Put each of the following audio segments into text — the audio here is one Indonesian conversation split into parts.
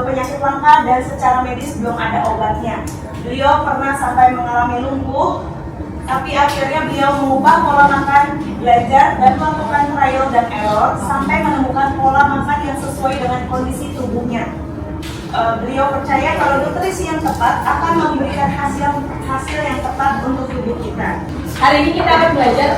penyakit langka dan secara medis belum ada obatnya. Beliau pernah sampai mengalami lumpuh, tapi akhirnya beliau mengubah pola makan, belajar, dan melakukan trial dan error sampai menemukan pola makan yang sesuai dengan kondisi tubuhnya. Beliau percaya kalau nutrisi yang tepat akan memberikan hasil yang tepat untuk tubuh kita. Hari ini kita akan belajar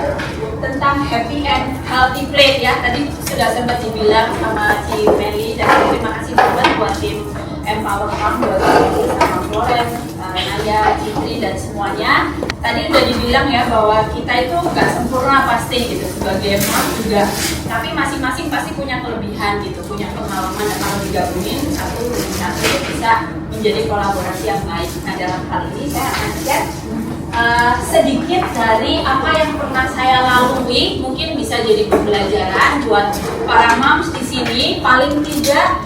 tentang happy and healthy plate ya. Tadi sudah sempat dibilang sama Ci Meli, dan terima kasih banget buat tim Empower Farm, buat sama Florence, Naya, Citri, dan semuanya. Tadi udah dibilang ya bahwa kita itu nggak sempurna pasti gitu sebagai mom juga, tapi masing-masing pasti punya kelebihan gitu, punya pengalaman, dan kalau digabungin satu bisa menjadi kolaborasi yang baik. Nah, dalam hal ini saya akan share sedikit dari apa yang pernah saya lalui, mungkin bisa jadi pembelajaran buat para moms di sini, paling tidak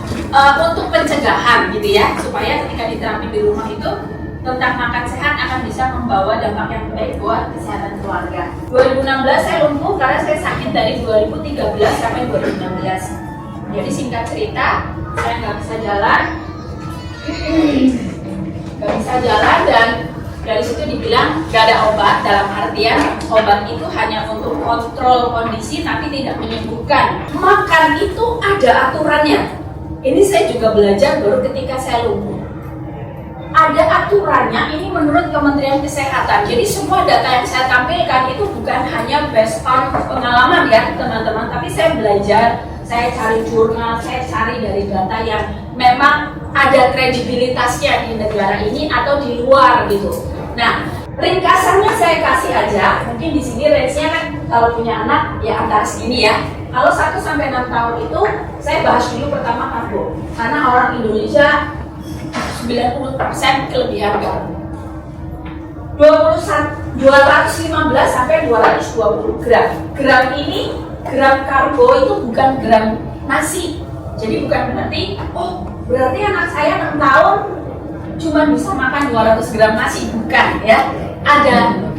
untuk pencegahan gitu ya, supaya ketika diterapin di rumah itu tentang makan sehat akan bisa membawa dampak yang baik buat kesehatan keluarga. 2016 saya lumpuh karena saya sakit dari 2013 sampai 2016. Jadi singkat cerita, saya nggak bisa jalan, dan dari situ dibilang gak ada obat, dalam artian obat itu hanya untuk kontrol kondisi tapi tidak menyembuhkan. Makan itu ada aturannya. Ini saya juga belajar baru ketika saya lumpuh. Ada aturannya, ini menurut Kementerian Kesehatan. Jadi semua data yang saya tampilkan itu bukan hanya based on pengalaman ya teman-teman, tapi saya belajar, saya cari jurnal, saya cari dari data yang memang ada kredibilitasnya di negara ini atau di luar gitu. Nah, ringkasannya saya kasih aja, mungkin di sini range-nya kan kalau punya anak ya antara segini ya. Kalau 1 sampai 6 tahun itu saya bahas dulu pertama karbo. Karena orang Indonesia 90% kelebihan karbo. 215 sampai 220 gram. Gram ini, gram karbo itu bukan gram nasi. Jadi bukan berarti anak saya 6 tahun cuma bisa makan 200 gram nasi, bukan ya.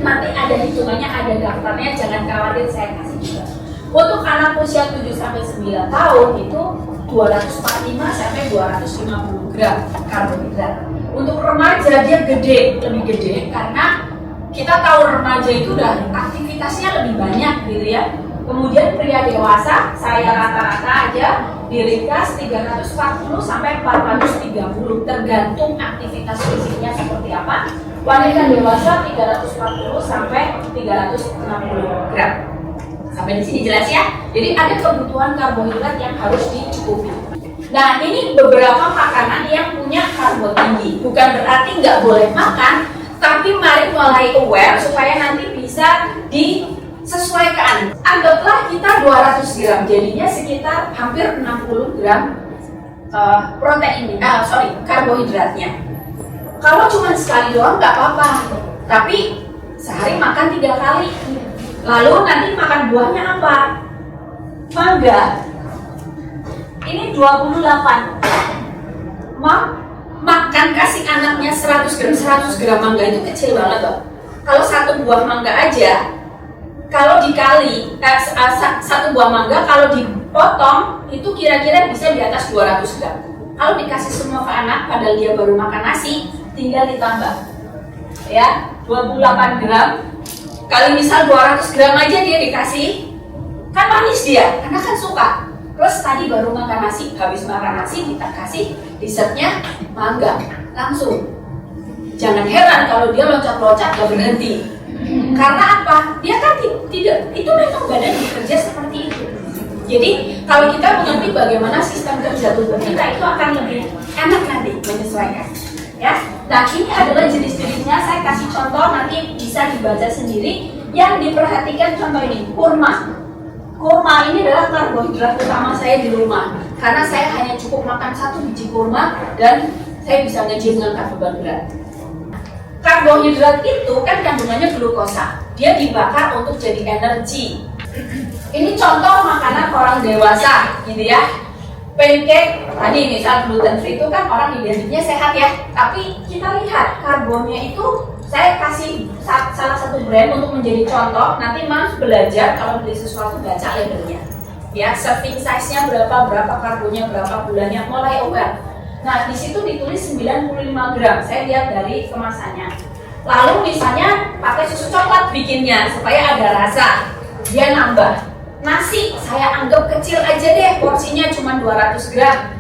Nanti ada hitungannya, ada daftarnya, jangan khawatir, saya kasih juga. Untuk anak usia 7 sampai 9 tahun itu 245 sampai 250 gram karbohidrat. Untuk remaja dia lebih gede karena kita tahu remaja itu udah aktivitasnya lebih banyak gitu ya. Kemudian pria dewasa, saya rata-rata aja diringkas 340 sampai 430 tergantung aktivitas fisiknya seperti apa. Wanita dewasa 340 sampai 360 gram. Sampai di sini jelas ya. Jadi ada kebutuhan karbohidrat yang harus dicukupi. Nah, ini beberapa makanan yang punya karbo tinggi. Bukan berarti nggak boleh makan, tapi mari mulai aware supaya nanti bisa disesuaikan. Anggaplah kita 200 gram, jadinya sekitar hampir 60 gram karbohidratnya. Kalau cuma sekali doang nggak apa-apa, tapi sehari makan 3 kali. Lalu nanti makan buahnya apa? Mangga. Ini 28. Makan kasih anaknya 100 gram mangga itu kecil banget loh. Kalau satu buah mangga aja, kalau dikali satu buah mangga kalau dipotong itu kira-kira bisa di atas 200 gram. Kalau dikasih semua ke anak padahal dia baru makan nasi, tinggal ditambah ya 28 gram kali misal 200 gram aja dia dikasih, kan manis dia karena kan suka. Terus tadi baru makan nasi, habis makan nasi kita kasih dessertnya mangga langsung. Jangan heran kalau dia loncat-loncat gak berhenti. Karena apa? Dia kan tidak, itu memang badan bekerja seperti itu. Jadi kalau kita mengerti bagaimana sistem kerja tubuh kita itu akan lebih enak nanti menyesuaikan. Ya, nah ini adalah jenis-jenisnya. Saya kasih contoh, nanti bisa dibaca sendiri. Yang diperhatikan contoh ini, kurma. Kurma ini adalah karbohidrat utama saya di rumah. Karena saya hanya cukup makan 1 biji kurma dan saya bisa nge-gym dengan beban berat. Karbohidrat itu kan kandungannya glukosa. Dia dibakar untuk jadi energi. Ini contoh makanan orang dewasa, gitu ya. Pancake, tadi misal gluten free itu kan orang identiknya sehat ya. Tapi kita lihat karbonnya itu, saya kasih salah satu brand untuk menjadi contoh. Nanti Mas belajar kalau beli sesuatu baca labelnya. Ya, serving size-nya berapa karbonnya, berapa gulanya, mulai aware. Nah, di situ ditulis 95 gram. Saya lihat dari kemasannya. Lalu misalnya pakai susu coklat bikinnya supaya ada rasa. Dia nambah. Nasi saya anggap kecil aja deh, porsinya cuma 200 gram.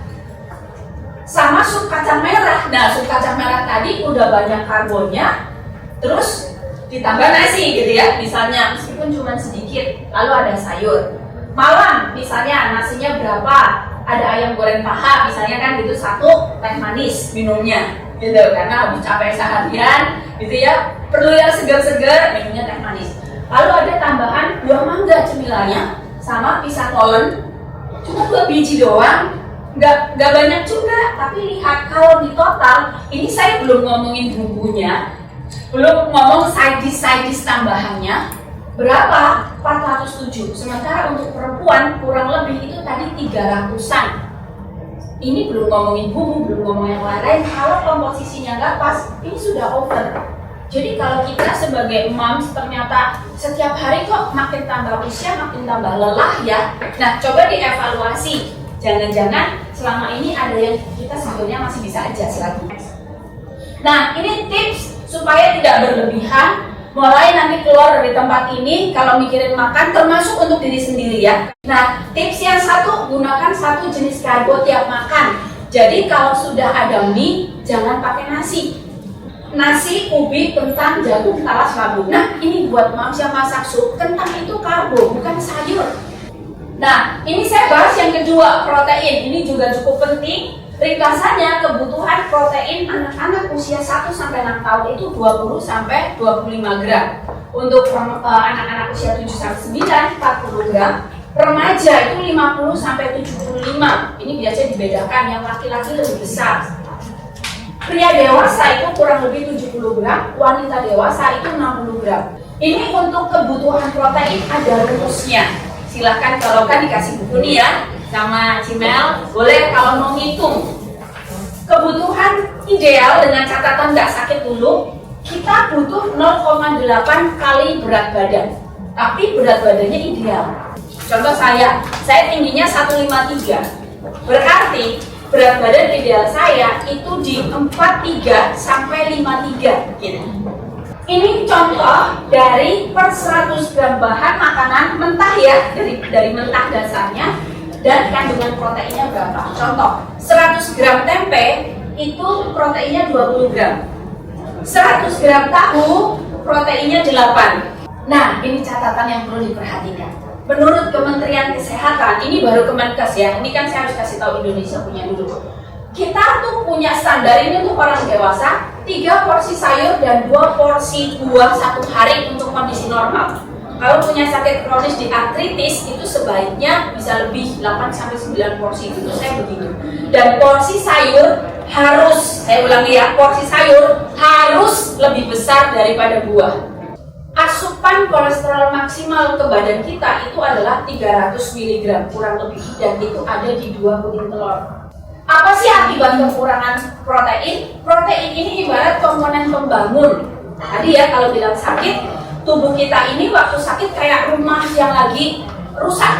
Sama sup kacang merah. Nah, sup kacang merah tadi udah banyak karbonnya. Terus ditambah nasi gitu ya, misalnya meskipun cuma sedikit. Lalu ada sayur. Malam misalnya nasinya berapa? Ada ayam goreng paha misalnya kan gitu, 1 teh manis minumnya gitu, karena habis capek seharian gitu ya, perlu yang segar-segar, minumnya teh manis. Lalu ada tambahan buah mangga cemilannya sama pisang molen, cuma 2 biji doang, nggak banyak juga. Tapi lihat kalau di total ini saya belum ngomongin bumbunya, belum ngomong side dish tambahannya berapa? 407. Sementara untuk perempuan kurang lebih itu tadi 300-an. Ini belum ngomongin bumbu, belum ngomong yang lain. Kalau komposisinya nggak pas, ini sudah over. Jadi kalau kita sebagai moms ternyata setiap hari kok makin tambah usia, makin tambah lelah ya. Nah, coba dievaluasi. Jangan-jangan selama ini ada yang kita sebetulnya masih bisa adjust lagi. Nah, ini tips supaya tidak berlebihan. Mulai nanti keluar dari tempat ini, kalau mikirin makan, termasuk untuk diri sendiri ya. Nah, tips yang satu, gunakan 1 jenis karbo tiap makan. Jadi kalau sudah ada mie, jangan pakai nasi. Nasi, ubi, kentang, jagung, talas, labu. Nah, ini buat moms yang masak sup, kentang itu karbo, bukan sayur. Nah, ini saya bahas yang kedua, protein. Ini juga cukup penting. Ringkasannya, kebutuhan protein anak-anak usia 1-6 tahun itu 20-25 gram. Untuk anak-anak usia 7-9, 40 gram. Remaja itu 50-75. Ini biasanya dibedakan, yang laki-laki lebih besar. Pria dewasa itu kurang lebih 70 gram, wanita dewasa itu 60 gram. Ini untuk kebutuhan protein ada rumusnya. Silahkan kalau kan dikasih buku nih ya sama Cimel, boleh kalau mau ngitung kebutuhan ideal dengan catatan nggak sakit dulu, kita butuh 0,8 kali berat badan, tapi berat badannya ideal. Contoh saya tingginya 153, berarti berat badan ideal saya itu di 43 sampai 53 gitu. Ini contoh dari per 100 gram bahan makanan mentah ya, dari mentah dasarnya, dan kandungan proteinnya berapa. Contoh, 100 gram tempe itu proteinnya 20 gram. 100 gram tahu proteinnya 8. Nah, ini catatan yang perlu diperhatikan. Menurut Kementerian Kesehatan, ini baru Kemenkes ya, ini kan saya harus kasih tahu Indonesia punya dulu. Kita tuh punya standar ini untuk orang dewasa, 3 porsi sayur dan 2 porsi buah 1 hari untuk kondisi normal. Kalau punya sakit kronis di artritis itu sebaiknya bisa lebih 8-9 porsi, itu saya begitu. Dan porsi sayur harus, saya ulangi ya, porsi sayur harus lebih besar daripada buah. Asupan kolesterol maksimal ke badan kita itu adalah 300 mg kurang lebih, dan itu ada di 2 kuning telur. Apa sih akibat kekurangan protein? Protein ini ibarat komponen pembangun. Tadi ya kalau bilang sakit, tubuh kita ini waktu sakit kayak rumah yang lagi rusak.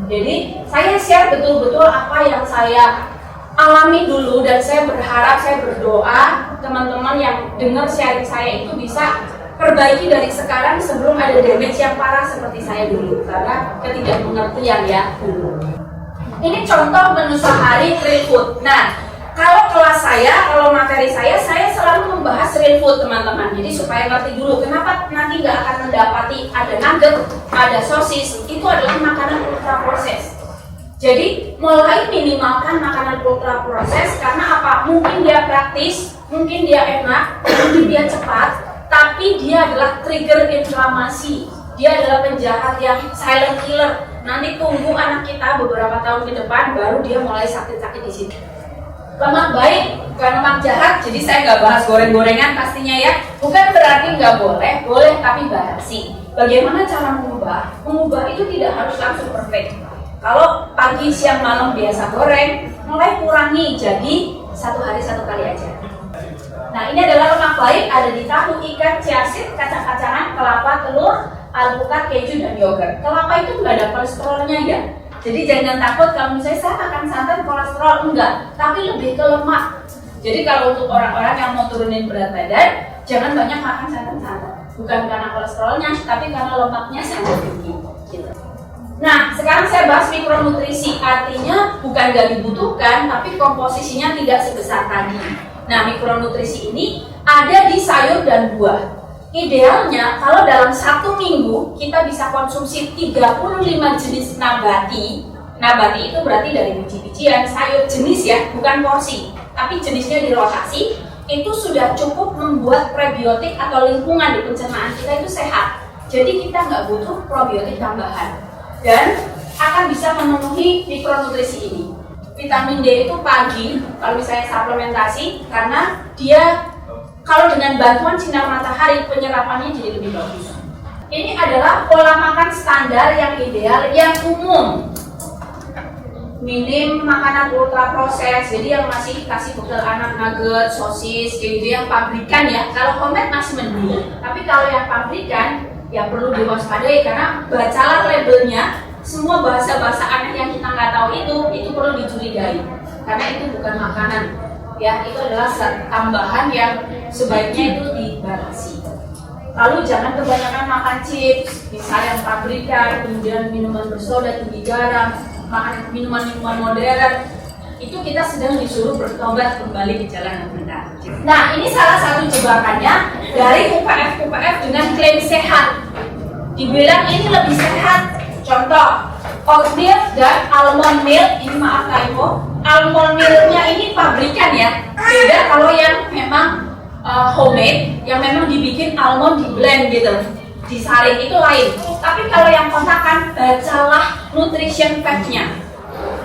Jadi saya share betul-betul apa yang saya alami dulu, dan saya berharap, saya berdoa teman-teman yang dengar sharing saya itu bisa perbaiki dari sekarang sebelum ada damage yang parah seperti saya dulu, karena ketidakmengertian ya dulu. Ini contoh menu sehari real food. Nah, kalau kelas saya, kalau materi saya selalu membahas real food teman-teman. Jadi supaya ngerti dulu kenapa nanti nggak akan mendapati ada nugget, ada sosis, itu adalah makanan ultra proses. Jadi mulai minimalkan makanan ultra proses, karena apa? Mungkin dia praktis, mungkin dia enak, mungkin dia cepat, tapi dia adalah trigger inflamasi. Dia adalah penjahat yang silent killer. Nanti tunggu anak kita beberapa tahun ke depan, baru dia mulai sakit-sakit di situ. Lemak baik, bukan lemak jahat. Jadi saya nggak bahas goreng-gorengan pastinya ya. Bukan berarti nggak boleh, boleh tapi batasi. Bagaimana cara mengubah? Mengubah itu tidak harus langsung perfect. Kalau pagi, siang, malam biasa goreng, mulai kurangi jadi 1 hari 1 kali aja. Nah, ini adalah lemak baik, ada di tahu, ikan, chia seed, kacang-kacangan, kelapa, telur, alpukat, keju, dan yogurt. Kelapa itu nggak ada kolesterolnya ya. Jadi jangan takut kalau misalnya saya makan santan kolesterol, enggak, tapi lebih ke lemak. Jadi kalau untuk orang-orang yang mau turunin berat badan, jangan banyak makan santan-santan. Bukan karena kolesterolnya, tapi karena lemaknya sangat tinggi. Gitu. Nah, sekarang saya bahas mikronutrisi, artinya bukan nggak dibutuhkan, tapi komposisinya tidak sebesar tadi. Nah, mikronutrisi ini ada di sayur dan buah. Idealnya, kalau dalam 1 minggu kita bisa konsumsi 35 jenis nabati. Nabati itu berarti dari biji-bijian, sayur jenis ya, bukan porsi, tapi jenisnya dirotasi. Itu sudah cukup membuat prebiotik atau lingkungan di pencernaan kita itu sehat. Jadi kita nggak butuh probiotik tambahan. Dan akan bisa memenuhi mikronutrisi ini. Vitamin D itu pagi, kalau misalnya suplementasi, karena dia kalau dengan bantuan sinar matahari penyerapannya jadi lebih bagus. Ini adalah pola makan standar yang ideal, yang umum. Minim makanan ultra proses, jadi yang masih kasih bekal anak nugget, sosis, gitu yang pabrikan ya. Kalau homemade masih mending, tapi kalau yang pabrikan ya perlu diwaspadai karena bacalah labelnya. Semua bahasa-bahasa aneh yang kita nggak tahu itu perlu dicurigai karena itu bukan makanan. Ya, itu adalah tambahan yang sebaiknya itu dibatasi. Lalu jangan kebanyakan makan chips, misalnya yang pabrikan, kemudian minuman bersoda tinggi garam, makan minuman-minuman modern. Itu kita sedang disuruh bertobat kembali ke jalan yang benar. Nah, ini salah satu jebakannya dari UPF dengan klaim sehat. Dibilang ini lebih sehat. Contoh, oat milk dan almond milk, ini maaf typo. Almond milknya ini pabrikan ya, beda kalau yang memang homemade, yang memang dibikin almond di blend gitu, disaring itu lain. Tapi kalau yang kontakan, bacalah nutrition fact-nya.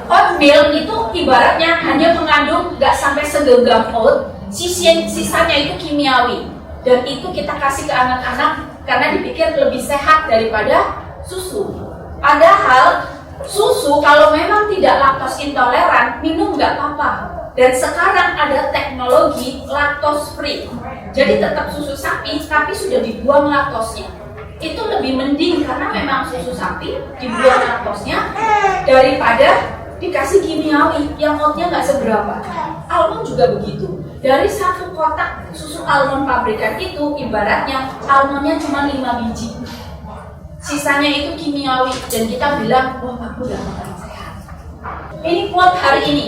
Oat milk itu ibaratnya hanya mengandung nggak sampai segenggam oat, sisanya itu kimiawi. Dan itu kita kasih ke anak-anak karena dipikir lebih sehat daripada susu. Padahal susu kalau memang tidak laktos intoleran, minum nggak apa-apa. Dan sekarang ada teknologi laktos free. Jadi tetap susu sapi, tapi sudah dibuang laktosnya. Itu lebih mending karena memang susu sapi dibuang laktosnya daripada dikasih kimiawi yang oatnya nggak seberapa. Almond juga begitu. Dari 1 kotak susu almond pabrikan itu ibaratnya almondnya cuma 5 biji. Sisanya itu kimiawi dan kita bilang, wah aku udah makan sehat. Ini quote hari ini,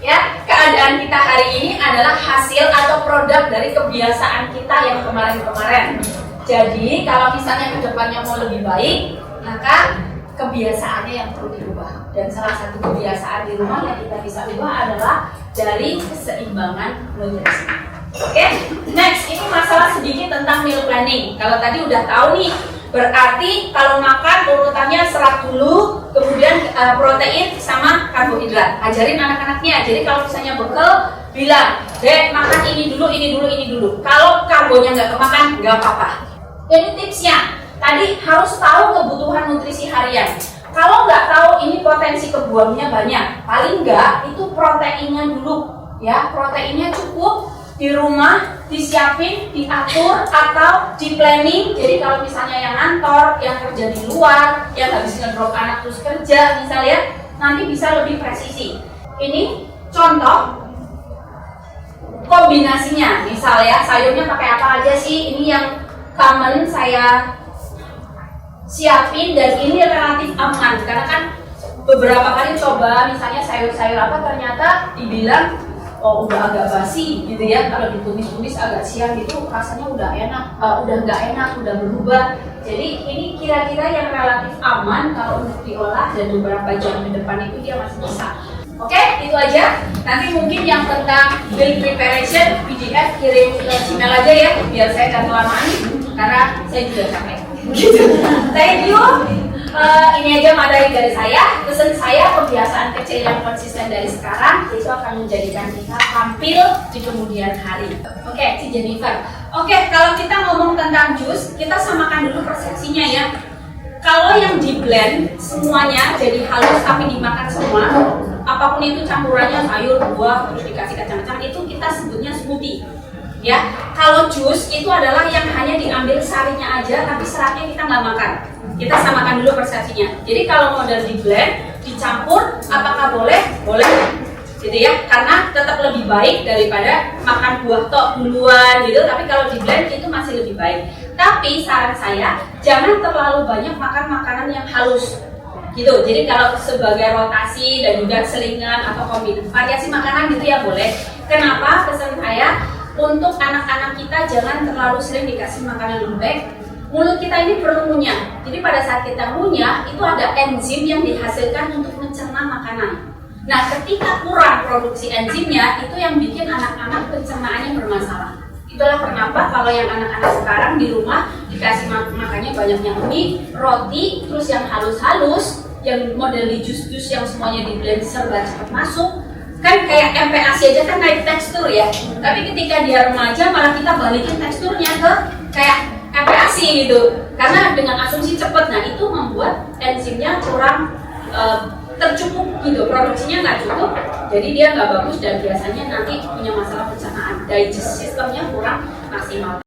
ya keadaan kita hari ini adalah hasil atau produk dari kebiasaan kita yang kemarin-kemarin. Jadi kalau misalnya kedepannya mau lebih baik, maka kebiasaannya yang perlu dirubah. Dan salah satu kebiasaan di rumah yang kita bisa ubah adalah dari keseimbangan nutrisi. Oke, next ini masalah sedikit tentang meal planning. Kalau tadi udah tahu nih. Berarti kalau makan urutannya serat dulu, kemudian protein sama karbohidrat. Ajarin anak-anaknya. Jadi kalau misalnya bekal, bilang, Dek makan ini dulu, ini dulu, ini dulu. Kalau karbonya nggak kemakan, nggak apa-apa. Ini tipsnya. Tadi harus tahu kebutuhan nutrisi harian. Kalau nggak tahu, ini potensi kebuangnya banyak. Paling nggak itu proteinnya dulu. Ya, proteinnya cukup. Di rumah disiapin, diatur atau di planning. Jadi kalau misalnya yang ngantor, yang kerja di luar, yang habis ngedrop anak terus kerja misalnya, nanti bisa lebih presisi. Ini contoh kombinasinya. Misalnya sayurnya pakai apa aja sih? Ini yang common saya siapin dan ini relatif aman karena kan beberapa kali coba misalnya sayur-sayur apa ternyata dibilang oh udah agak basi gitu ya, kalau ditumis-tumis agak siang gitu rasanya udah enak, udah nggak enak, udah berubah. Jadi ini kira-kira yang relatif aman kalau untuk diolah dan beberapa jam ke depan itu dia masih bisa. Oke, itu aja. Nanti mungkin yang tentang meal preparation PDF kirim ke Gmail aja ya, biar saya gak kelamaan karena saya juga capek. Thank you. Ini aja materi dari saya. Pesan saya, kebiasaan kecil yang konsisten dari sekarang itu akan menjadikan kita tampil di kemudian hari. Oke, si Jennifer. Oke, kalau kita ngomong tentang jus, kita samakan dulu persepsinya ya. Kalau yang di blend semuanya jadi halus tapi dimakan semua, apapun itu campurannya sayur, buah, terus dikasih kacang-kacang, itu kita sebutnya smoothie. Ya, kalau jus itu adalah yang hanya diambil sarinya aja tapi seratnya kita nggak makan. Kita samakan dulu persepsinya. Jadi kalau model di blend dicampur, apakah boleh? Boleh, gitu ya, karena tetap lebih baik daripada makan buah tok duluan gitu. Tapi kalau di blend itu masih lebih baik. Tapi saran saya jangan terlalu banyak makan makanan yang halus gitu. Jadi kalau sebagai rotasi dan juga selingan atau variasi makanan gitu ya boleh. Kenapa? Pesan saya untuk anak-anak kita jangan terlalu sering dikasih makanan lembek. Mulut kita ini perlu ngunyah. Jadi pada saat kita ngunyah itu ada enzim yang dihasilkan untuk mencerna makanan. Nah, ketika kurang produksi enzimnya, itu yang bikin anak-anak pencernaannya bermasalah. Itulah kenapa kalau yang anak-anak sekarang di rumah dikasih makannya banyak yang mie, roti, terus yang halus-halus, yang model di jus-jus yang semuanya di blend serba cepat masuk. Kan kayak MPASI aja kan naik tekstur ya. Tapi ketika dia remaja malah kita balikin teksturnya ke kayak MPASI gitu. Karena dengan asumsi cepat, nah itu membuat enzimnya kurang tercukup gitu, produksinya nggak cukup, jadi dia nggak bagus dan biasanya nanti punya masalah pencernaan, digest sistemnya kurang maksimal.